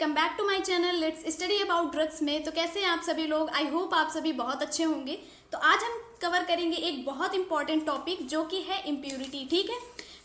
Welcome back to my channel let's study about drugs में। तो कैसे हैं आप सभी लोग। आई होप आप सभी बहुत अच्छे होंगे। तो आज हम कवर करेंगे एक बहुत इंपॉर्टेंट टॉपिक जो कि है इम्प्यूरिटी। ठीक है,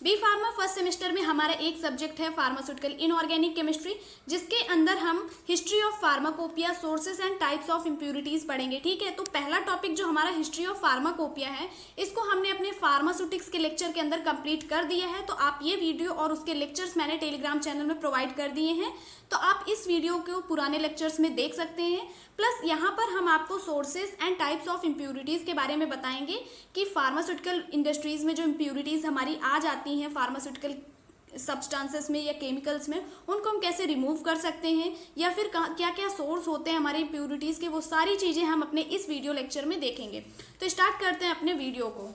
बी फार्मा फर्स्ट सेमेस्टर में हमारा एक सब्जेक्ट है फार्मास्यूटिकल इनऑर्गेनिक केमिस्ट्री, जिसके अंदर हम history of pharmacopoeia, sources and types of impurities पढ़ेंगे। ठीक है, तो पहला टॉपिक जो हमारा हिस्ट्री ऑफ फार्माकोपिया है, इसको हमने अपने फार्मास्यूटिक्स के लेक्चर के अंदर कंप्लीट कर दिया है। तो आप ये वीडियो और उसके लेक्चर्स मैंने टेलीग्राम चैनल में प्रोवाइड कर दिए हैं, तो आप इस वीडियो को पुराने लेक्चर्स में देख सकते हैं। प्लस यहाँ पर हम आपको sources and types of impurities के बारे में बताएंगे कि फार्मास्यूटिकल इंडस्ट्रीज़ में जो इम्प्यूरिटीज़ हमारी आ जाती हैं फार्मास्यूटिकल सब्सटेंसेस में या केमिकल्स में, उनको हम कैसे रिमूव कर सकते हैं, या फिर क्या क्या सोर्स होते हैं हमारे इम्प्यूरिटीज़ के, वो सारी चीज़ें हम अपने इस वीडियो लेक्चर में देखेंगे। तो स्टार्ट करते हैं अपने वीडियो को।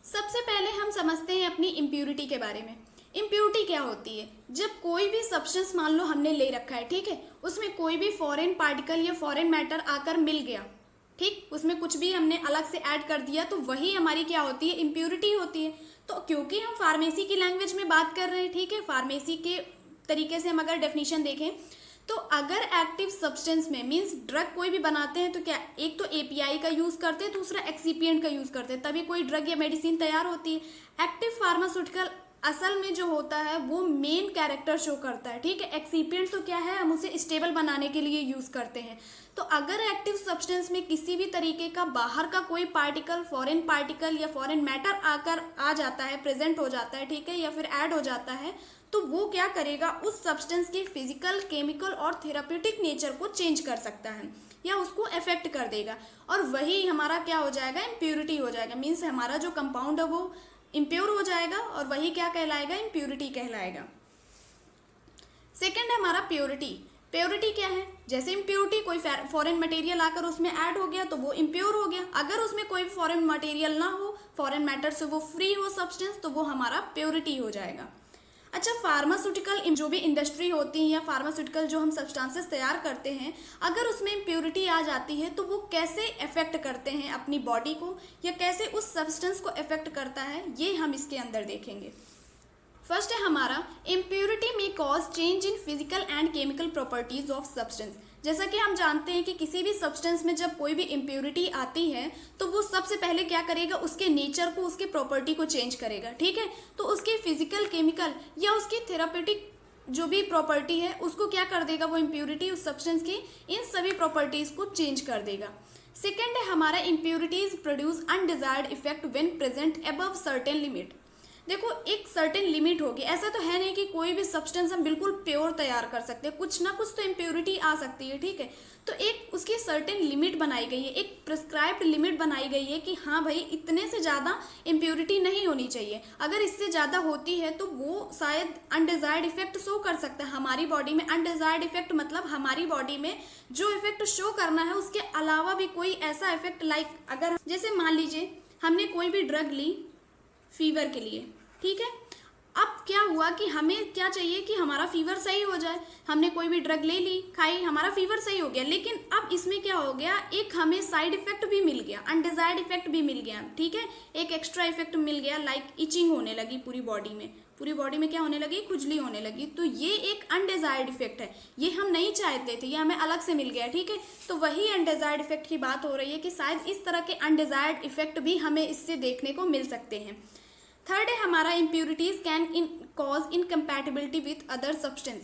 सबसे पहले हम समझते हैं अपनी इम्प्यूरिटी के बारे में। इम्प्यूरिटी क्या होती है? जब कोई भी सब्सटेंस मान लो हमने ले रखा है, ठीक है, उसमें कोई भी फॉरेन पार्टिकल या फॉरेन मैटर आकर मिल गया, ठीक, उसमें कुछ भी हमने अलग से ऐड कर दिया, तो वही हमारी क्या होती है? इम्प्यूरिटी होती है। तो क्योंकि हम फार्मेसी की लैंग्वेज में बात कर रहे हैं, ठीक है, फार्मेसी के तरीके से हम अगर डेफिनेशन देखें तो अगर एक्टिव सब्सटेंस में मीन्स ड्रग कोई भी बनाते हैं तो क्या एक तो एपीआई का यूज़ करते हैं, दूसरा एक्सीपिएंट का यूज़ करते हैं, तभी कोई ड्रग या मेडिसिन तैयार होती है। एक्टिव फार्मास्यूटिकल असल में जो होता है वो मेन कैरेक्टर शो करता है, ठीक है। एक्सीपिएंट तो क्या है, हम उसे स्टेबल बनाने के लिए यूज़ करते हैं। तो अगर एक्टिव सब्सटेंस में किसी भी तरीके का बाहर का कोई पार्टिकल या फॉरेन मैटर आकर आ जाता है, प्रेजेंट हो जाता है, ठीक है, या फिर ऐड हो जाता है, तो वो क्या करेगा, उस सब्सटेंस के फिजिकल, केमिकल और थेराप्यूटिक नेचर को चेंज कर सकता है या उसको अफेक्ट कर देगा, और वही हमारा क्या हो जाएगा? इम्प्यूरिटी हो जाएगा। मीन्स हमारा जो कंपाउंड है वो इम्प्योर हो जाएगा और वही क्या कहलाएगा? इम्प्यूरिटी कहलाएगा। सेकेंड है हमारा प्योरिटी। प्योरिटी क्या है? जैसे इम्प्योरिटी कोई फॉरेन मटेरियल आकर उसमें ऐड हो गया तो वो इम्प्योर हो गया। अगर उसमें कोई फॉरेन मटेरियल ना हो, फॉरेन मैटर से वो फ्री हो सब्सटेंस, तो वो हमारा प्योरिटी हो जाएगा। अच्छा, फार्मास्यूटिकल जो भी इंडस्ट्री होती है या फार्मास्यूटिकल जो हम सब्सटेंसेस तैयार करते हैं, अगर उसमें इम्प्यूरिटी आ जाती है तो वो कैसे अफेक्ट करते हैं अपनी बॉडी को, या कैसे उस सब्सटेंस को अफेक्ट करता है, ये हम इसके अंदर देखेंगे। फर्स्ट है हमारा इम्प्यूरिटी में cause change in physical and chemical properties of substance. जैसा कि हम जानते हैं कि किसी भी सब्सटेंस में जब कोई भी इम्प्यूरिटी आती है तो वो सबसे पहले क्या करेगा? उसके नेचर को, उसके प्रॉपर्टी को चेंज करेगा, ठीक है। तो उसके फिजिकल, केमिकल या उसकी थेरापेटिक जो भी प्रॉपर्टी है उसको क्या कर देगा? वो इम्प्यूरिटी उस सब्सटेंस की इन सभी प्रॉपर्टीज़ को चेंज कर देगा। सेकेंड है हमारा impurities produce undesired effect when present above certain limit. देखो, एक सर्टेन लिमिट होगी। ऐसा तो है नहीं कि कोई भी सब्सटेंस हम बिल्कुल प्योर तैयार कर सकते हैं, कुछ ना कुछ तो इम्प्योरिटी आ सकती है, ठीक है। तो एक उसकी सर्टेन लिमिट बनाई गई है, एक प्रिस्क्राइब्ड लिमिट बनाई गई है कि हाँ भाई, इतने से ज़्यादा इम्प्योरिटी नहीं होनी चाहिए। अगर इससे ज़्यादा होती है तो वो शायद अनडिजायर्ड इफेक्ट शो कर सकता है हमारी बॉडी में। अनडिजायर्ड इफेक्ट मतलब हमारी बॉडी में जो इफेक्ट शो करना है उसके अलावा भी कोई ऐसा इफेक्ट, लाइक अगर जैसे मान लीजिए हमने कोई भी ड्रग ली फीवर के लिए, ठीक है। अब क्या हुआ कि हमें क्या चाहिए कि हमारा फीवर सही हो जाए। हमने कोई भी ड्रग ले ली, खाई, हमारा फीवर सही हो गया, लेकिन अब इसमें क्या हो गया? एक हमें साइड इफेक्ट भी मिल गया, अनडिजायर्ड इफेक्ट भी मिल गया, ठीक है। एक एक्स्ट्रा इफेक्ट मिल गया, लाइक इचिंग होने लगी पूरी बॉडी में क्या होने लगी? खुजली होने लगी। तो ये एक अनडिजायर्ड इफेक्ट है, ये हम नहीं चाहते थे, ये हमें अलग से मिल गया, ठीक है। तो वही अनडिजायर्ड इफेक्ट की बात हो रही है कि शायद इस तरह के अनडिजायर्ड इफेक्ट भी हमें इससे देखने को मिल सकते हैं। थर्ड है हमारा impurities can cause incompatibility with other substance.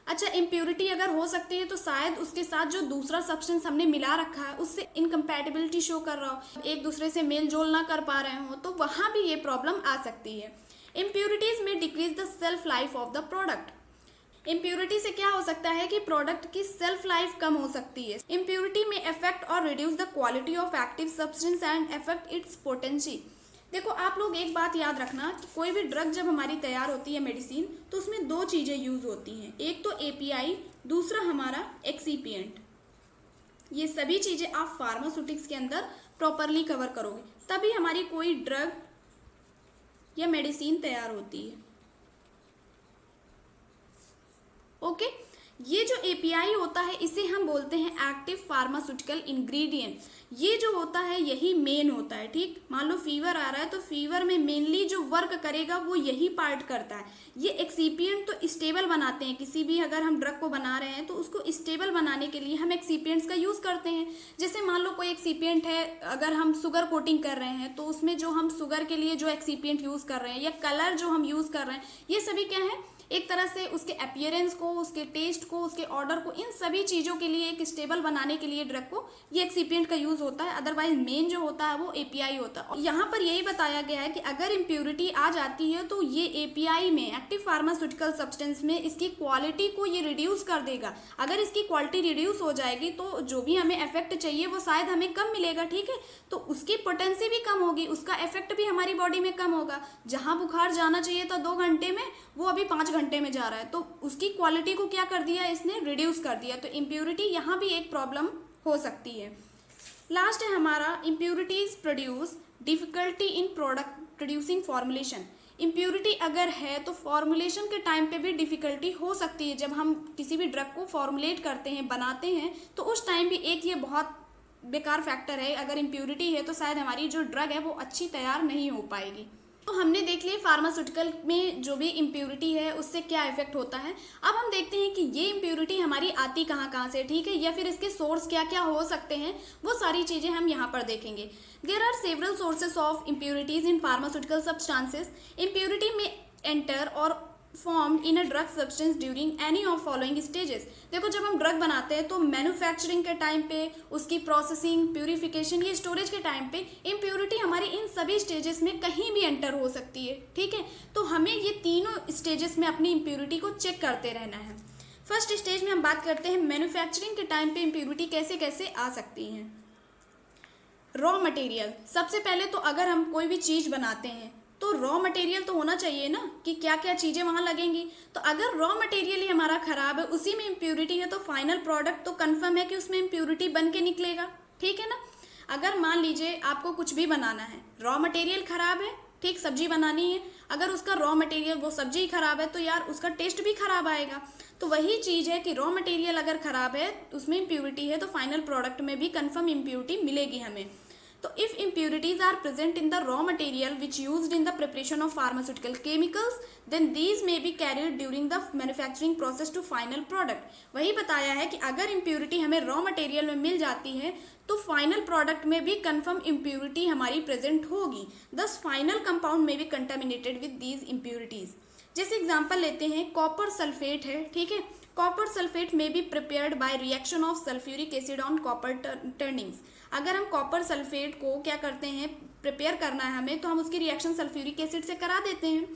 अच्छा, इम्प्यूरिटी अगर हो सकती है तो शायद उसके साथ जो दूसरा सब्सटेंस हमने मिला रखा है उससे इनकम्पैटिबिलिटी शो कर रहा हो, एक दूसरे से मेल जोल ना कर पा रहे हो, तो वहाँ भी ये प्रॉब्लम आ सकती है। इम्प्यूरिटीज में decrease the self life of the product. Impurity से क्या हो सकता है कि प्रोडक्ट की सेल्फ लाइफ कम हो सकती है। इम्प्यूरिटी में अफेक्ट और reduce the quality of active substance and affect it's potency. देखो, आप लोग एक बात याद रखना कि कोई भी ड्रग जब हमारी तैयार होती है, मेडिसिन, तो उसमें दो चीज़ें यूज़ होती हैं, एक तो एपीआई, दूसरा हमारा एक्सीपिएंट। ये सभी चीज़ें आप फार्मास्यूटिक्स के अंदर प्रॉपरली कवर करोगे, तभी हमारी कोई ड्रग या मेडिसिन तैयार होती है। ओके, ये जो एपीआई होता है इसे हम बोलते हैं एक्टिव फार्मास्यूटिकल इंग्रेडिएंट। ये जो होता है यही मेन होता है, ठीक। मान लो फीवर आ रहा है तो फीवर में मेनली जो वर्क करेगा वो यही पार्ट करता है। ये एक्सीपिएंट तो स्टेबल बनाते हैं, किसी भी अगर हम ड्रग को बना रहे हैं तो उसको स्टेबल बनाने के लिए हम एक्सीपिएंट्स का यूज़ करते हैं। जैसे मान लो कोई एक्सीपिएंट है, अगर हम शुगर कोटिंग कर रहे हैं तो उसमें जो हम शुगर के लिए जो एक्सीपिएंट यूज़ कर रहे हैं या कलर जो हम यूज़ कर रहे हैं, ये सभी क्या है, एक तरह से उसके अपीयरेंस को, उसके टेस्ट को, उसके ऑर्डर को, इन सभी चीज़ों के लिए एक स्टेबल बनाने के लिए ड्रग को ये एक्सीपिएंट का यूज़ होता है। अदरवाइज मेन जो होता है वो एपीआई होता है। और यहाँ पर यही बताया गया है कि अगर इम्प्योरिटी आ जाती है तो ये एपीआई में, एक्टिव फार्मास्यूटिकल सब्सटेंस में, इसकी क्वालिटी को ये रिड्यूस कर देगा। अगर इसकी क्वालिटी रिड्यूस हो जाएगी तो जो भी हमें इफेक्ट चाहिए वो शायद हमें कम मिलेगा, ठीक है। तो उसकी पोटेंसी भी कम होगी, उसका इफेक्ट भी हमारी बॉडी में कम होगा। जहाँ बुखार जाना चाहिए था 2 घंटे में, वो अभी 5 घंटे में जा रहा है, तो उसकी क्वालिटी को क्या कर दिया, इसने रिड्यूस कर दिया। तो इम्प्योरिटी यहाँ भी एक प्रॉब्लम हो सकती है। लास्ट है हमारा impurities produce difficulty in product producing formulation. Impurity अगर है तो फॉर्मुलेशन के टाइम पे भी डिफ़िकल्टी हो सकती है। जब हम किसी भी ड्रग को फॉर्मुलेट करते हैं, बनाते हैं, तो उस टाइम भी एक ये बहुत बेकार फैक्टर है। अगर इम्प्योरिटी है तो शायद हमारी जो ड्रग है वो अच्छी तैयार नहीं हो पाएगी। तो हमने देख लिया फार्मास्यूटिकल में जो भी इम्प्योरिटी है उससे क्या इफेक्ट होता है। अब हम देखते हैं कि ये इम्प्योरिटी हमारी आती कहाँ से, ठीक है, या फिर इसके सोर्स क्या क्या हो सकते हैं, वो सारी चीज़ें हम यहाँ पर देखेंगे। There are several sources of impurities in pharmaceutical substances. Impurity may enter और formed in a drug substance during any of following stages. देखो, जब हम ड्रग बनाते हैं तो मैन्युफैक्चरिंग के टाइम पे, उसकी प्रोसेसिंग, प्यूरिफिकेशन, ये स्टोरेज के टाइम पे इम्प्योरिटी हमारी इन सभी स्टेजेस में कहीं भी एंटर हो सकती है, ठीक है। तो हमें ये तीनों स्टेजेस में अपनी इम्प्योरिटी को चेक करते रहना है। फर्स्ट स्टेज में हम बात करते हैं मैन्युफैक्चरिंग के टाइम पे इम्प्योरिटी कैसे कैसे आ सकती हैं। रॉ मटेरियल, सबसे पहले तो अगर हम कोई भी चीज़ बनाते हैं तो रॉ मटेरियल तो होना चाहिए ना, कि क्या क्या चीज़ें वहाँ लगेंगी। तो अगर रॉ मटेरियल ही हमारा ख़राब है, उसी में इम्प्योरिटी है, तो फाइनल प्रोडक्ट तो कंफर्म है कि उसमें इम्प्योरिटी बन के निकलेगा, ठीक है ना। अगर मान लीजिए आपको कुछ भी बनाना है, रॉ मटेरियल ख़राब है, ठीक, सब्जी बनानी है, अगर उसका रॉ मटेरियल, वो सब्जी ही ख़राब है, तो यार उसका टेस्ट भी ख़राब आएगा। तो वही चीज़ है कि रॉ मटेरियल अगर ख़राब है, उसमें इम्प्योरिटी है, तो फाइनल प्रोडक्ट में भी कंफर्म इम्प्योरिटी मिलेगी हमें। तो if impurities are present in the raw material which used in the preparation of pharmaceutical chemicals, then these may be carried during the manufacturing process to final product। वही बताया है कि अगर impurity हमें raw material में मिल जाती है तो final product में भी confirm impurity हमारी present होगी। Thus final compound may be contaminated with these impurities। जैसे एग्जाम्पल लेते हैं, कॉपर सल्फेट है, ठीक है। कॉपर सल्फेट में be prepared by reaction of sulphuric acid on copper turnings. अगर हम कॉपर सल्फेट को क्या करते हैं, प्रिपेयर करना है हमें, तो हम उसकी रिएक्शन सल्फ्यूरिक एसिड से करा देते हैं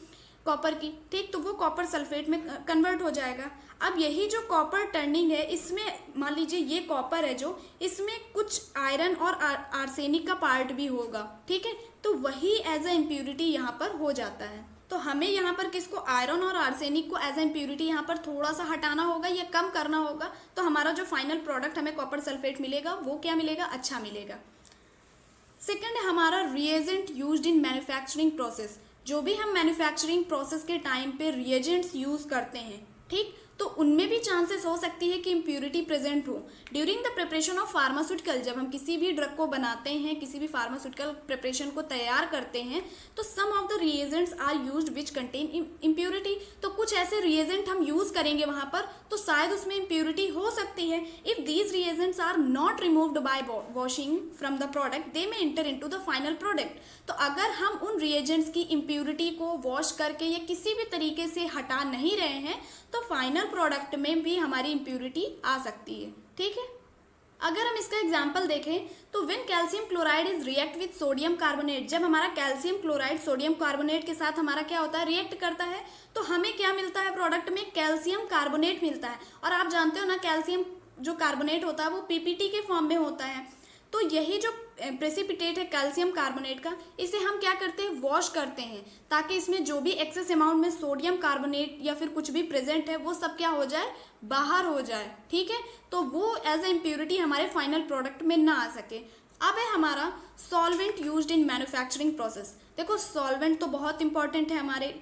कॉपर की, ठीक, तो वो कॉपर सल्फेट में कन्वर्ट हो जाएगा। अब यही जो कॉपर टर्निंग है, इसमें मान लीजिए ये कॉपर है जो, इसमें कुछ आयरन और आर्सेनिक का पार्ट भी होगा, ठीक है, तो वही एज अ इम्प्योरिटी यहाँ पर हो जाता है। तो हमें यहाँ पर किसको, आयरन और आर्सेनिक को एज ए इम्प्योरिटी यहाँ पर थोड़ा सा हटाना होगा या कम करना होगा, तो हमारा जो फाइनल प्रोडक्ट हमें कॉपर सल्फेट मिलेगा वो क्या मिलेगा, अच्छा मिलेगा। सेकंड है हमारा reagent used in manufacturing process. जो भी हम मैन्युफैक्चरिंग प्रोसेस के टाइम पे रिएजेंट्स यूज़ करते हैं, ठीक, तो उनमें भी चांसेस हो सकती है कि इम्प्योरिटी प्रेजेंट हो। During the preparation of pharmaceutical, जब हम किसी भी ड्रग को बनाते हैं, किसी भी फार्मास्यूटिकल प्रिपरेशन को तैयार करते हैं, तो some of the reagents are used which contain impurity. तो कुछ ऐसे रिएजेंट हम यूज़ करेंगे वहाँ पर, तो शायद उसमें इम्प्योरिटी हो सकती है। If these reagents are not removed by washing from the product, they may enter into the final product. तो अगर हम उन रिएजेंट्स की इम्प्योरिटी को वॉश करके या किसी भी तरीके से हटा नहीं रहे हैं, तो फाइनल प्रोडक्ट में भी हमारी इम्प्योरिटी आ सकती है, ठीक है। अगर हम इसका एग्जांपल देखें तो when calcium chloride is react with sodium carbonate, जब हमारा कैल्शियम क्लोराइड सोडियम कार्बोनेट के साथ हमारा क्या होता है, रिएक्ट करता है, तो हमें क्या मिलता है प्रोडक्ट में, कैल्शियम कार्बोनेट मिलता है। और आप जानते हो ना, कैल्शियम जो कार्बोनेट होता है वो पीपीटी के फॉर्म में होता है। तो यही जो प्रेसिपिटेट है कैल्शियम कार्बोनेट का, इसे हम क्या करते हैं, वॉश करते हैं, ताकि इसमें जो भी एक्सेस अमाउंट में सोडियम कार्बोनेट या फिर कुछ भी प्रेजेंट है वो सब क्या हो जाए, बाहर हो जाए, ठीक है। तो वो एज ए इम्प्योरिटी हमारे फाइनल प्रोडक्ट में ना आ सके। अब है हमारा solvent used in manufacturing process. देखो, सॉल्वेंट तो बहुत इंपॉर्टेंट है हमारे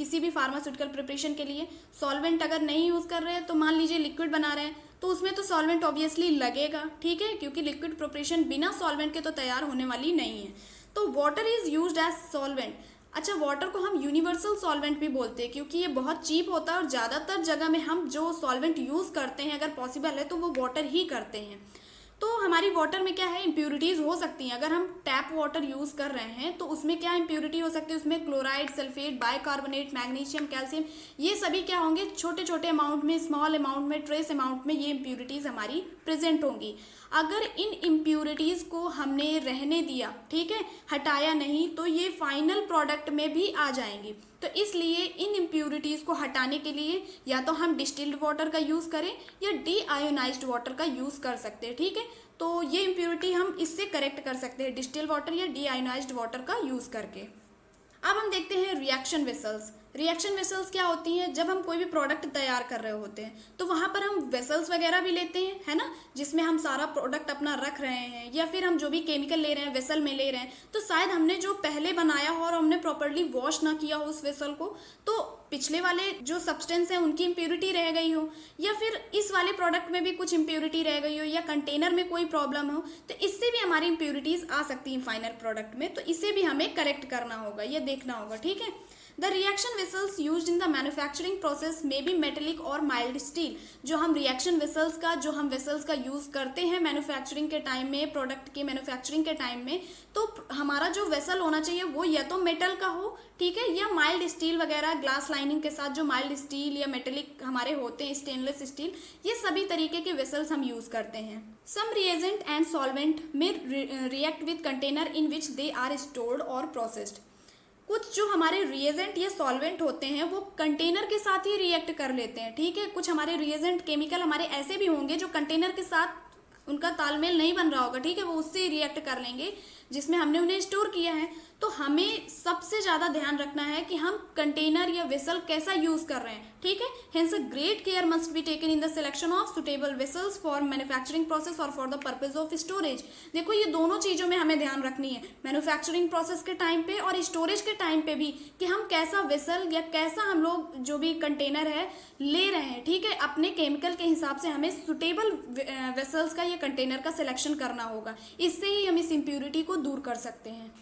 किसी भी फार्मास्यूटिकल प्रिपरेशन के लिए सॉल्वेंट अगर नहीं यूज़ कर रहे हैं, तो मान लीजिए लिक्विड बना रहे हैं तो उसमें तो सॉल्वेंट ऑब्वियसली लगेगा, ठीक है, क्योंकि लिक्विड प्रिपरेशन बिना सॉल्वेंट के तो तैयार होने वाली नहीं है। तो water is used as solvent. अच्छा, वाटर को हम यूनिवर्सल सॉल्वेंट भी बोलते हैं क्योंकि ये बहुत चीप होता है और ज़्यादातर जगह में हम जो सॉल्वेंट यूज़ करते हैं, अगर पॉसिबल है तो वो वाटर ही करते हैं। तो हमारी वाटर में क्या है, इम्प्यूरिटीज़ हो सकती हैं। अगर हम टैप वाटर यूज़ कर रहे हैं तो उसमें क्या इम्प्यूरिटी हो सकती है, उसमें chloride, sulphate, bicarbonate, magnesium, calcium, ये सभी क्या होंगे, छोटे छोटे अमाउंट में, स्मॉल अमाउंट में, ट्रेस अमाउंट में ये इम्प्यूरिटीज़ हमारी प्रेजेंट होंगी। अगर इन इम्प्यूरिटीज़ को हमने रहने दिया, ठीक है, हटाया नहीं, तो ये फाइनल प्रोडक्ट में भी आ जाएंगी। तो इसलिए इन इम्प्यूरिटीज़ को हटाने के लिए या तो हम डिस्टिल्ड वाटर का यूज़ करें या डीआयोनाइज्ड वाटर का यूज़ कर सकते हैं, ठीक है। तो ये इम्प्यूरिटी हम इससे करेक्ट कर सकते हैं, डिस्टिल्ड वाटर या डीआयोनाइज्ड वाटर का यूज़ करके। अब हम देखते हैं रिएक्शन वेसल्स। रिएक्शन वेसल्स क्या होती हैं, जब हम कोई भी प्रोडक्ट तैयार कर रहे होते हैं तो वहाँ पर हम वेसल्स वगैरह भी लेते हैं, है ना, जिसमें हम सारा प्रोडक्ट अपना रख रहे हैं, या फिर हम जो भी केमिकल ले रहे हैं वेसल में ले रहे हैं, तो शायद हमने जो पहले बनाया हो और हमने प्रॉपर्ली वॉश ना किया हो उस वेसल को, तो पिछले वाले जो सब्सटेंस है उनकी इम्प्यूरिटी रह गई हो, या फिर इस वाले प्रोडक्ट में भी कुछ इम्प्यूरिटी रह गई हो, या कंटेनर में कोई प्रॉब्लम हो, तो इससे भी हमारी इम्प्यूरिटीज़ आ सकती हैं फाइनल प्रोडक्ट में। तो इसे भी हमें करेक्ट करना होगा, ये देखना होगा, ठीक है। The reaction vessels used in the manufacturing process may be metallic or mild steel। जो हम reaction vessels का यूज़ करते हैं मैन्युफैक्चरिंग के टाइम में, प्रोडक्ट के मैन्युफैक्चरिंग के टाइम में, तो हमारा जो वेसल होना चाहिए वो या तो मेटल का हो, ठीक है, या माइल्ड स्टील वगैरह, ग्लास लाइनिंग के साथ जो माइल्ड स्टील या मेटेलिक हमारे होते हैं, स्टेनलेस स्टील, ये सभी तरीके के वेसल्स हम यूज़ करते हैं। Some reagent and solvent may react with container in which they are stored और प्रोसेस्ड। कुछ जो हमारे रिएजेंट या सॉल्वेंट होते हैं वो कंटेनर के साथ ही रिएक्ट कर लेते हैं, ठीक है। कुछ हमारे रिएजेंट केमिकल हमारे ऐसे भी होंगे जो कंटेनर के साथ उनका तालमेल नहीं बन रहा होगा, ठीक है, वो उससे रिएक्ट कर लेंगे जिसमें हमने उन्हें स्टोर किया है। तो हमें सबसे ज़्यादा ध्यान रखना है कि हम कंटेनर या वेसल कैसा यूज़ कर रहे हैं, ठीक है। Hence a great care must be taken in the selection of suitable vessels for manufacturing process और for the purpose of storage. देखो, ये दोनों चीज़ों में हमें ध्यान रखनी है, मैन्युफैक्चरिंग प्रोसेस के टाइम पे और स्टोरेज के टाइम पे भी, कि हम कैसा वेसल या कैसा हम लोग जो भी कंटेनर है ले रहे हैं, ठीक है। अपने केमिकल के हिसाब से हमें सुटेबल वेसल्स का या कंटेनर का सिलेक्शन करना होगा, इससे ही हम इस इम्प्यूरिटी को दूर कर सकते हैं।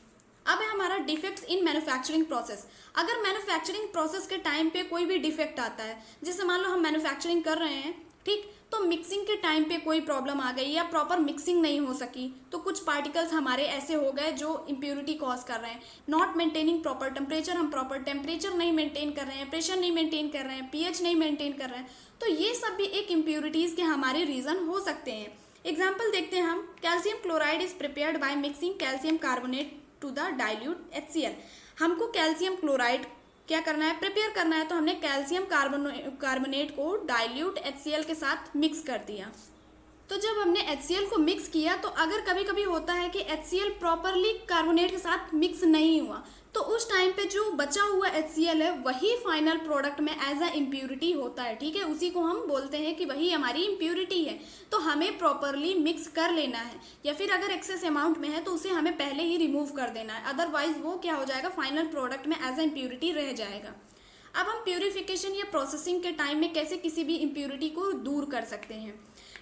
अब है हमारा डिफेक्ट्स इन मैन्युफैक्चरिंग प्रोसेस। अगर मैन्युफैक्चरिंग प्रोसेस के टाइम पे कोई भी डिफेक्ट आता है, जैसे मान लो हम मैन्युफैक्चरिंग कर रहे हैं, ठीक, तो मिक्सिंग के टाइम पे कोई प्रॉब्लम आ गई या प्रॉपर मिक्सिंग नहीं हो सकी, तो कुछ पार्टिकल्स हमारे ऐसे हो गए जो इम्प्यूरिटी कॉज कर रहे हैं। नॉट मेंटेनिंग प्रॉपर टेम्परेचर, हम प्रॉपर टेम्परेचर नहीं मेंटेन कर रहे हैं, प्रेशर नहीं मेंटेन कर रहे हैं, पीएच नहीं मेंटेन कर रहे हैं, तो ये सब भी एक इम्प्यूरिटीज़ के हमारे रीज़न हो सकते हैं। एग्जाम्पल देखते हैं हम। Calcium chloride is prepared by mixing calcium carbonate to the dilute HCl। हमको कैल्शियम क्लोराइड क्या करना है, प्रिपेयर करना है, तो हमने कैल्शियम कार्बोनेट को डाइल्यूट HCl के साथ मिक्स कर दिया। तो जब हमने HCl को मिक्स किया, तो अगर कभी कभी होता है कि HCl प्रॉपरली कार्बोनेट के साथ मिक्स नहीं हुआ, तो उस टाइम पे जो बचा हुआ HCl है वही फाइनल प्रोडक्ट में एज अ इम्प्यूरिटी होता है, ठीक है, उसी को हम बोलते हैं कि वही हमारी इम्प्यूरिटी है। तो हमें प्रॉपरली मिक्स कर लेना है, या फिर अगर एक्सेस अमाउंट में है तो उसे हमें पहले ही रिमूव कर देना है, अदरवाइज वो क्या हो जाएगा, फाइनल प्रोडक्ट में एज अ इम्प्यूरिटी रह जाएगा। अब हम प्यूरिफिकेशन या प्रोसेसिंग के टाइम में कैसे किसी भी इम्प्यूरिटी को दूर कर सकते हैं।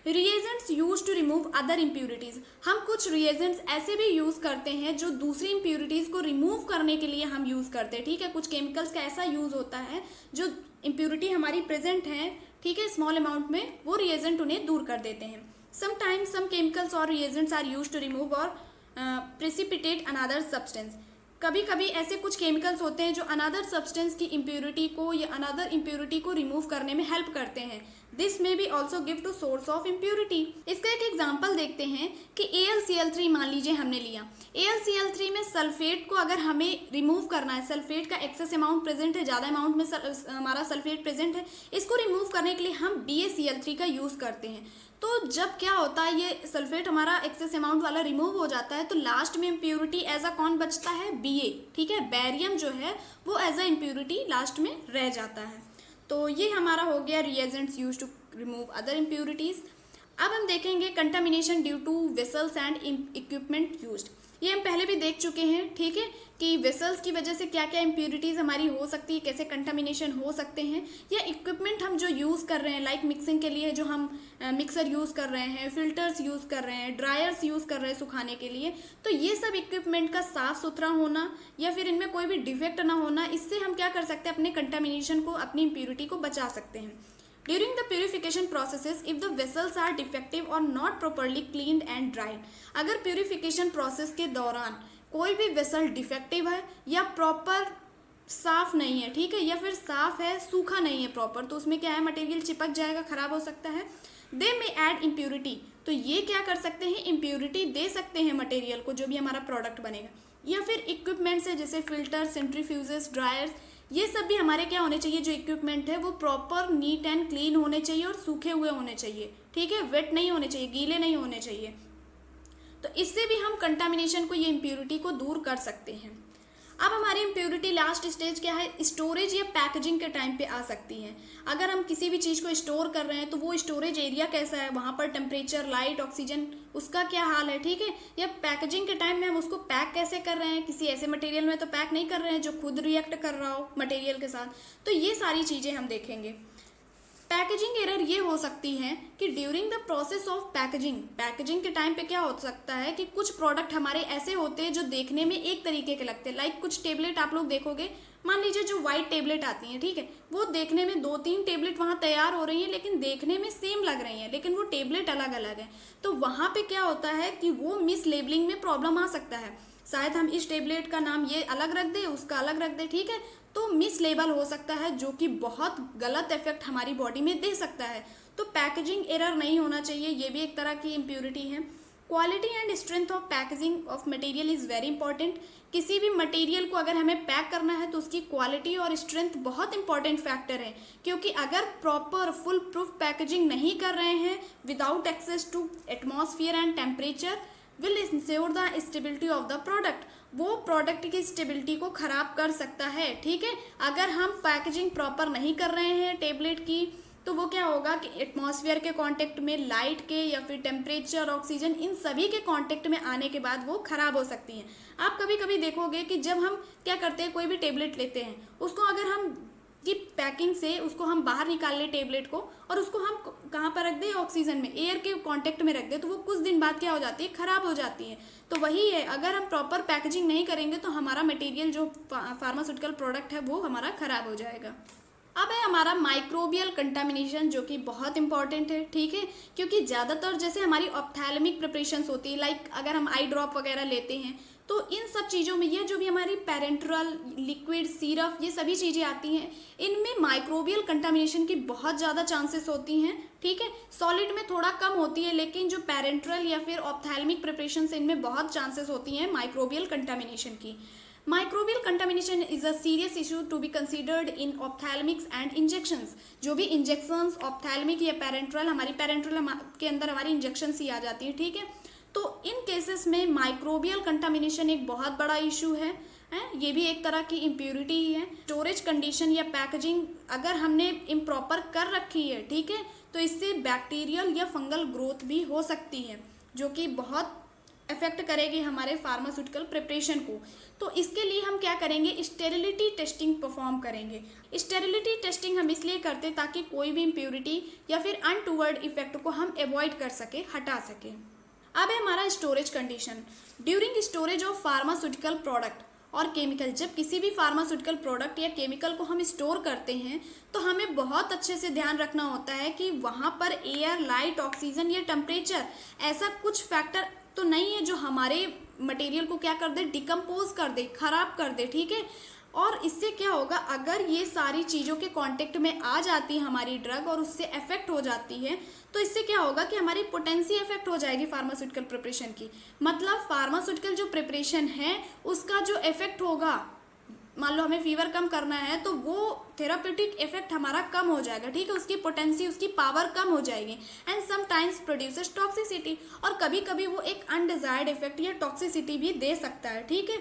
Reagents use to remove other impurities. हम कुछ रिएजेंट्स ऐसे भी यूज़ करते हैं जो दूसरी इम्प्यूरिटीज़ को रिमूव करने के लिए हम यूज़ करते हैं, ठीक है। कुछ केमिकल्स का ऐसा यूज़ होता है जो इम्प्यूरिटी हमारी प्रेजेंट है, ठीक है, स्मॉल अमाउंट में, वो रिएजेंट उन्हें दूर कर देते हैं। समटाइम्स सम केमिकल्स और reagents are use to remove और प्रेसिपिटेट अनदर सब्सटेंस। कभी कभी ऐसे कुछ केमिकल्स होते हैं जो अनदर सब्सटेंस की इम्प्यूरिटी को या अनदर इम्प्यूरिटी को रिमूव करने में हेल्प करते हैं। This may be also give to source of impurity. इसका एक एग्जाम्पल देखते हैं कि AlCl3 मान लीजिए हमने लिया। AlCl3 में सल्फेट को अगर हमें रिमूव करना है, सल्फेट का एक्सेस अमाउंट प्रेजेंट है, ज़्यादा अमाउंट में हमारा सल्फेट प्रेजेंट है, इसको रिमूव करने के लिए हम BaCl3 का यूज़ करते हैं। तो जब क्या होता है, ये सल्फेट हमारा एक्सेस अमाउंट वाला रिमूव हो जाता है, तो लास्ट में इम्प्यूरिटी एज अ कौन बचता है, Ba, ठीक है, बैरियम जो है वो एज अ इम्प्यूरिटी लास्ट में रह जाता है। तो ये हमारा हो गया reagents use to remove other impurities. अब हम देखेंगे contamination due to vessels and equipment used. ये हम पहले भी देख चुके हैं, ठीक है, कि वेसल्स की वजह से क्या क्या इम्प्योरिटीज़ हमारी हो सकती है, कैसे कंटामिनेशन हो सकते हैं, या इक्विपमेंट हम जो यूज़ कर रहे हैं लाइक मिक्सिंग के लिए जो हम मिक्सर यूज़ कर रहे हैं, फिल्टर्स यूज़ कर रहे हैं, ड्रायर्स यूज़ कर रहे हैं सुखाने के लिए, तो ये सब इक्विपमेंट का साफ़ सुथरा होना या फिर इनमें कोई भी डिफेक्ट ना होना, इससे हम क्या कर सकते हैं, अपने कंटामिनेशन को, अपनी इम्प्योरिटी को बचा सकते हैं। During the purification processes, if the vessels are defective or not properly cleaned and dried, अगर purification process के दौरान कोई भी वेसल डिफेक्टिव है या प्रॉपर साफ नहीं है, ठीक है, या फिर साफ है सूखा नहीं है प्रॉपर, तो उसमें क्या है, मटेरियल चिपक जाएगा, खराब हो सकता है। दे में ऐड इम्प्योरिटी, तो ये क्या कर सकते हैं, इम्प्योरिटी दे सकते हैं मटेरियल को, जो भी हमारा प्रोडक्ट बनेगा। या फिर इक्विपमेंट्स है जैसे फिल्टर, सेंट्रीफ्यूजेस, ड्रायर्स, ये सब भी हमारे क्या होने चाहिए, जो इक्विपमेंट है वो प्रॉपर नीट एंड क्लीन होने चाहिए और सूखे हुए होने चाहिए, ठीक है, वेट नहीं होने चाहिए, गीले नहीं होने चाहिए। तो इससे भी हम कंटामिनेशन को, ये इम्प्योरिटी को दूर कर सकते हैं। अब हमारी इम्प्योरिटी लास्ट स्टेज क्या है, स्टोरेज या पैकेजिंग के टाइम पे आ सकती है। अगर हम किसी भी चीज़ को स्टोर कर रहे हैं तो वो स्टोरेज एरिया कैसा है, वहाँ पर टेम्परेचर, लाइट, ऑक्सीजन, उसका क्या हाल है, ठीक है, या पैकेजिंग के टाइम में हम उसको पैक कैसे कर रहे हैं, किसी ऐसे मटेरियल में तो पैक नहीं कर रहे हैं जो खुद रिएक्ट कर रहा हो मटेरियल के साथ, तो ये सारी चीज़ें हम देखेंगे। पैकेजिंग एरर ये हो सकती है कि during the process of packaging के टाइम पे क्या हो सकता है कि कुछ प्रोडक्ट हमारे ऐसे होते हैं जो देखने में एक तरीके के लगते हैं, लाइक कुछ टेबलेट आप लोग देखोगे, मान लीजिए जो वाइट टेबलेट आती हैं, ठीक है, वो देखने में 2-3 टेबलेट वहाँ तैयार हो रही हैं लेकिन देखने में सेम लग रही हैं, लेकिन वो टेबलेट अलग अलग है, तो वहाँ पे क्या होता है कि वो मिस लेबलिंग में प्रॉब्लम आ सकता है। शायद हम इस टेबलेट का नाम ये अलग रख दें, उसका अलग रख दें, ठीक है, तो मिस लेबल हो सकता है जो कि बहुत गलत इफेक्ट हमारी बॉडी में दे सकता है। तो पैकेजिंग एरर नहीं होना चाहिए, ये भी एक तरह की इम्प्योरिटी है। Quality and strength of packaging of material is very important. किसी भी मटेरियल को अगर हमें पैक करना है तो उसकी क्वालिटी और स्ट्रेंथ बहुत इंपॉर्टेंट फैक्टर है, क्योंकि अगर प्रॉपर फुल प्रूफ पैकेजिंग नहीं कर रहे हैं without access to atmosphere and temperature will ensure the stability of the product, वो प्रोडक्ट की स्टेबिलिटी को ख़राब कर सकता है, ठीक है। अगर हम पैकेजिंग प्रॉपर नहीं कर रहे हैं टेबलेट की तो वो क्या होगा कि एटमॉस्फेयर के कांटेक्ट में, लाइट के या फिर टेम्परेचर, ऑक्सीजन, इन सभी के कांटेक्ट में आने के बाद वो ख़राब हो सकती हैं। आप कभी कभी देखोगे कि जब हम क्या करते हैं, कोई भी टेबलेट लेते हैं, उसको अगर हम की पैकिंग से उसको हम बाहर निकाल लें टेबलेट को और उसको हम कहाँ पर रख दें, ऑक्सीजन में, एयर के कांटेक्ट में रख दें, तो वो कुछ दिन बाद क्या हो जाती है, ख़राब हो जाती है। तो वही है, अगर हम प्रॉपर पैकेजिंग नहीं करेंगे तो हमारा मटेरियल जो फार्मास्यूटिकल प्रोडक्ट है वो हमारा ख़राब हो जाएगा। अब है हमारा माइक्रोबियल कंटामिनेशन, जो कि बहुत इंपॉर्टेंट है, ठीक है, क्योंकि ज़्यादातर जैसे हमारी ऑप्थैल्मिक प्रिपरेशंस होती है, लाइक अगर हम आई ड्रॉप वगैरह लेते हैं तो इन सब चीज़ों में, ये जो भी हमारी पेरेंट्रल, लिक्विड, सिरप, ये सभी चीज़ें आती हैं, इनमें माइक्रोबियल कंटामिनेशन की बहुत ज़्यादा चांसेस होती हैं, ठीक है। सॉलिड में थोड़ा कम होती है, लेकिन जो पेरेंट्रल या फिर ऑप्थैल्मिक प्रिपरेशन से इनमें बहुत चांसेस होती हैं माइक्रोबियल कंटामिनेशन की। Microbial contamination is a serious issue to be considered in ophthalmics and injections. जो भी इंजेक्शंस ऑप्थैल्मिक या पेरेंट्रल, हमारी पेरेंट्रल के अंदर हमारी इंजेक्शंस ही आ जाती है, ठीक है, तो इन केसेस में माइक्रोबियल कंटामिनेशन एक बहुत बड़ा इशू है, ये भी एक तरह की इम्प्योरिटी ही है। स्टोरेज कंडीशन या पैकेजिंग अगर हमने इम्प्रॉपर कर रखी है, ठीक है, तो इससे बैक्टीरियल या फंगल ग्रोथ भी हो सकती है, जो कि बहुत इफेक्ट करेगी हमारे फार्मास्यूटिकल प्रिपरेशन को। तो इसके लिए हम क्या करेंगे, स्टेरिलिटी टेस्टिंग परफॉर्म करेंगे। स्टेरिलिटी टेस्टिंग हम इसलिए करते ताकि कोई भी इम्प्योरिटी या फिर अनटूवर्ड इफेक्ट को हम अवॉइड कर सके, हटा सके। अब है हमारा storage condition. During storage of pharmaceutical product और केमिकल, जब किसी भी फार्मास्यूटिकल प्रोडक्ट या केमिकल को हम स्टोर करते हैं तो हमें बहुत अच्छे से ध्यान रखना होता है कि वहाँ पर एयर, लाइट, ऑक्सीजन या टेम्परेचर, ऐसा कुछ फैक्टर तो नहीं है जो हमारे मटेरियल को क्या कर दे, डिकम्पोज कर दे, खराब कर दे, ठीक है। और इससे क्या होगा, अगर ये सारी चीज़ों के कांटेक्ट में आ जाती है हमारी ड्रग और उससे अफेक्ट हो जाती है, तो इससे क्या होगा कि हमारी पोटेंसी अफेक्ट हो जाएगी फार्मास्यूटिकल प्रिपरेशन की। मतलब फार्मास्यूटिकल जो प्रिपरेशन है उसका जो इफेक्ट होगा, मान लो हमें फीवर कम करना है तो वो थेराप्यूटिक इफेक्ट हमारा कम हो जाएगा, ठीक है, उसकी पोटेंसी, उसकी पावर कम हो जाएगी, एंड समटाइम्स प्रोड्यूसेस टॉक्सिसिटी, और कभी कभी वो एक अनडिजायर्ड इफेक्ट या टॉक्सिसिटी भी दे सकता है, ठीक है।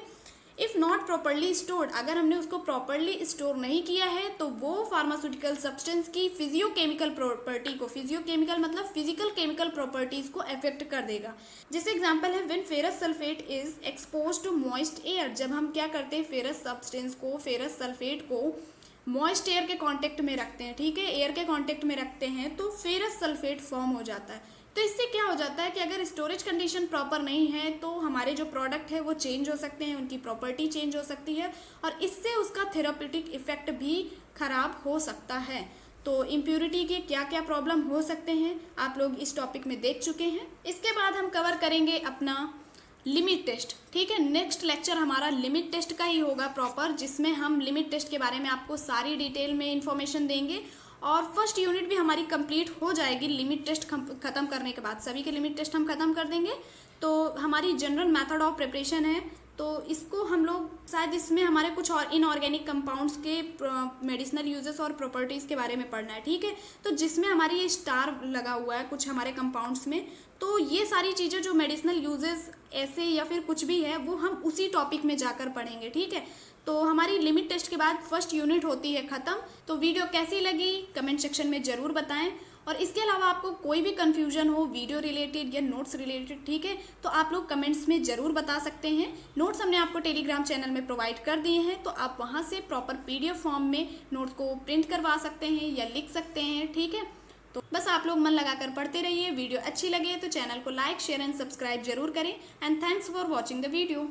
इफ़ नॉट प्रॉपरली स्टोर्ड, अगर हमने उसको प्रॉपरली स्टोर नहीं किया है तो वो फार्मास्यूटिकल सब्सटेंस की फिजियोकेमिकल प्रॉपर्टी को, फिजियोकेमिकल मतलब फिजिकल केमिकल प्रॉपर्टीज़ को अफेक्ट कर देगा। जैसे एग्जांपल है when ferrous sulphate is expose to moist air, जब हम क्या करते हैं फेरस सब्सटेंस को, फेरस सल्फेट को मॉइस्ट एयर के कांटेक्ट में रखते हैं, ठीक है, एयर के कांटेक्ट में रखते हैं तो फेरस सल्फेट फॉर्म हो जाता है। तो इससे क्या हो जाता है कि अगर स्टोरेज कंडीशन प्रॉपर नहीं है तो हमारे जो प्रोडक्ट है वो चेंज हो सकते हैं, उनकी प्रॉपर्टी चेंज हो सकती है और इससे उसका थेराप्यूटिक इफेक्ट भी खराब हो सकता है। तो इम्प्योरिटी के क्या क्या प्रॉब्लम हो सकते हैं आप लोग इस टॉपिक में देख चुके हैं। इसके बाद हम कवर करेंगे अपना लिमिट टेस्ट, ठीक है। नेक्स्ट लेक्चर हमारा लिमिट टेस्ट का ही होगा प्रॉपर, जिसमें हम लिमिट टेस्ट के बारे में आपको सारी डिटेल में इंफॉर्मेशन देंगे और फर्स्ट यूनिट भी हमारी कंप्लीट हो जाएगी लिमिट टेस्ट खत्म करने के बाद। सभी के लिमिट टेस्ट हम खत्म कर देंगे। तो हमारी जनरल मेथड ऑफ प्रिपरेशन है, तो इसको हम लोग शायद इसमें हमारे कुछ और इनऑर्गेनिक कंपाउंड्स के मेडिसिनल यूजेस और प्रॉपर्टीज़ के बारे में पढ़ना है, ठीक है। तो जिसमें हमारी ये स्टार लगा हुआ है कुछ हमारे कंपाउंड्स में, तो ये सारी चीज़ें जो मेडिसिनल यूजेस ऐसे या फिर कुछ भी है वो हम उसी टॉपिक में जाकर पढ़ेंगे, ठीक है। तो हमारी लिमिट टेस्ट के बाद फर्स्ट यूनिट होती है ख़त्म। तो वीडियो कैसी लगी कमेंट सेक्शन में ज़रूर बताएं और इसके अलावा आपको कोई भी कन्फ्यूजन हो वीडियो रिलेटेड या नोट्स रिलेटेड, ठीक है, तो आप लोग कमेंट्स में ज़रूर बता सकते हैं। नोट्स हमने आपको टेलीग्राम चैनल में प्रोवाइड कर दिए हैं, तो आप वहाँ से प्रॉपर PDF फॉर्म में नोट्स को प्रिंट करवा सकते हैं या लिख सकते हैं, ठीक है। तो बस आप लोग मन लगाकर पढ़ते रहिए। वीडियो अच्छी लगे तो चैनल को लाइक शेयर एंड सब्सक्राइब जरूर करें and thanks for watching the video.